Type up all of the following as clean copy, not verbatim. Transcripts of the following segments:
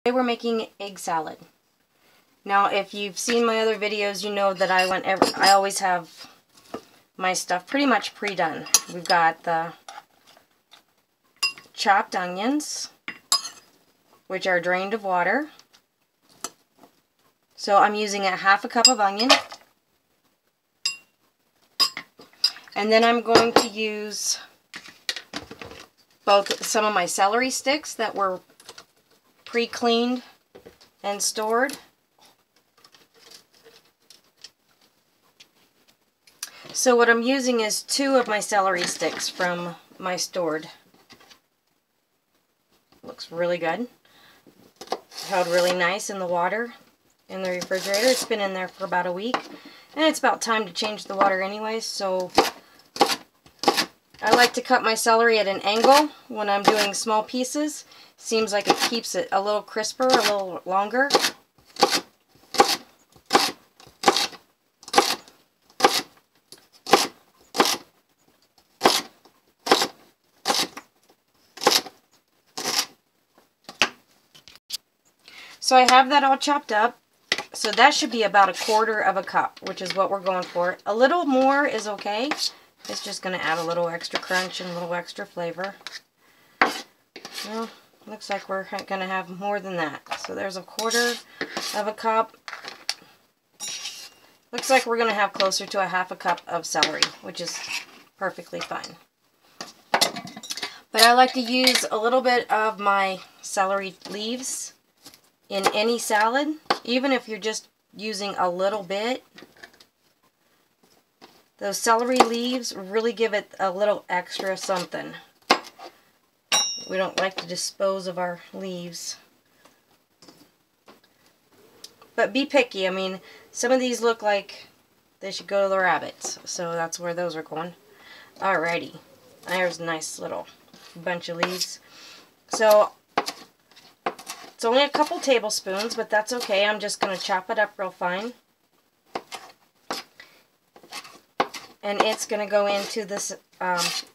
Today we're making egg salad. Now, if you've seen my other videos, you know that I always have my stuff pretty much pre-done. We've got the chopped onions, which are drained of water. So I'm using a half a cup of onion. And then I'm going to use some of my celery sticks that were pre-cleaned and stored. So what I'm using is 2 of my celery sticks from my stored. Looks really good. Held really nice in the water in the refrigerator. It's been in there for about a week. And it's about time to change the water anyway, so I like to cut my celery at an angle when I'm doing small pieces. Seems like it keeps it a little crisper, a little longer. So I have that all chopped up. So that should be about 1/4 of a cup, which is what we're going for. A little more is okay. It's just going to add a little extra crunch and a little extra flavor. Well, looks like we're going to have more than that. So there's 1/4 of a cup. Looks like we're going to have closer to a half a cup of celery, which is perfectly fine. But I like to use a little bit of my celery leaves in any salad, even if you're just using a little bit. Those celery leaves really give it a little extra something. We don't like to dispose of our leaves. But be picky. I mean, some of these look like they should go to the rabbits, so that's where those are going. Alrighty. There's a nice little bunch of leaves. So it's only a couple tablespoons, but that's okay. I'm just going to chop it up real fine. And it's going to go into this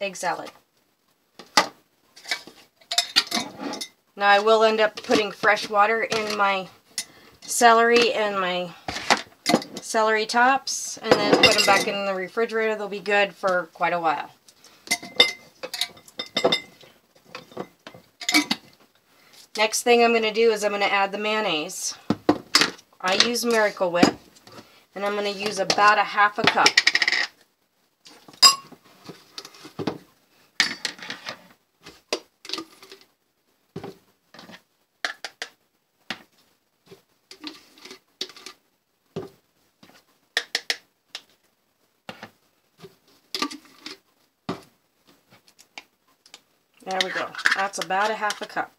egg salad. Now I will end up putting fresh water in my celery and my celery tops, and then put them back in the refrigerator. They'll be good for quite a while. Next thing I'm going to do is I'm going to add the mayonnaise. I use Miracle Whip, and I'm going to use about 1/2 cup. There we go. That's about 1/2 cup.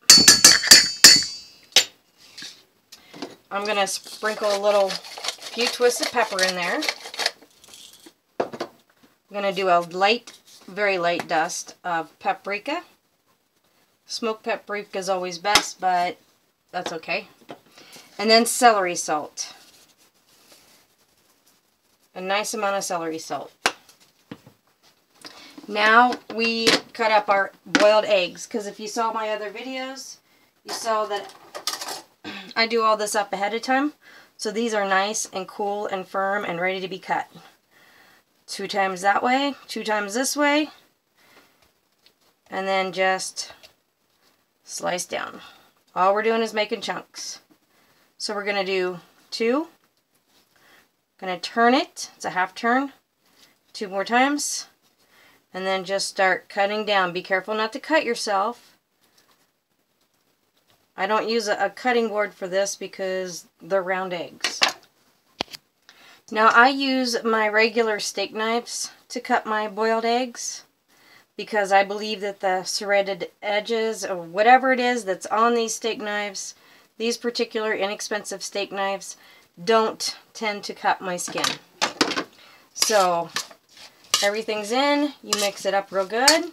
I'm going to sprinkle a few twists of pepper in there. I'm going to do a light, very light dust of paprika. Smoked paprika is always best, but that's okay. And then celery salt. A nice amount of celery salt. Now we cut up our boiled eggs, because if you saw my other videos, you saw that I do all this up ahead of time. So these are nice and cool and firm and ready to be cut. 2 times that way, 2 times this way, and then just slice down. All we're doing is making chunks. So we're going to do 2. Going to turn it. It's a half turn. 2 more times. And then just start cutting down. Be careful not to cut yourself. I don't use a cutting board for this because they're round eggs. Now I use my regular steak knives to cut my boiled eggs, because I believe that the serrated edges or whatever it is that's on these steak knives, these particular inexpensive steak knives, don't tend to cut my skin. So everything's in, you mix it up real good.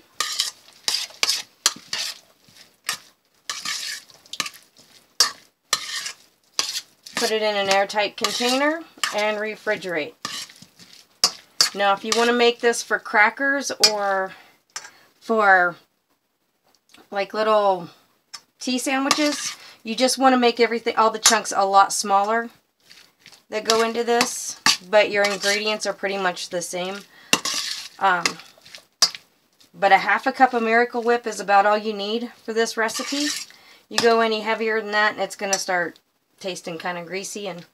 Put it in an airtight container and refrigerate. Now if you want to make this for crackers or for like little tea sandwiches, You just want to make everything, all the chunks a lot smaller that go into this, but your ingredients are pretty much the same. But a 1/2 cup of Miracle Whip is about all you need for this recipe. You go any heavier than that, and it's going to start tasting kind of greasy and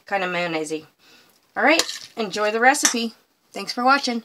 kind of mayonnaise-y. Alright, enjoy the recipe. Thanks for watching.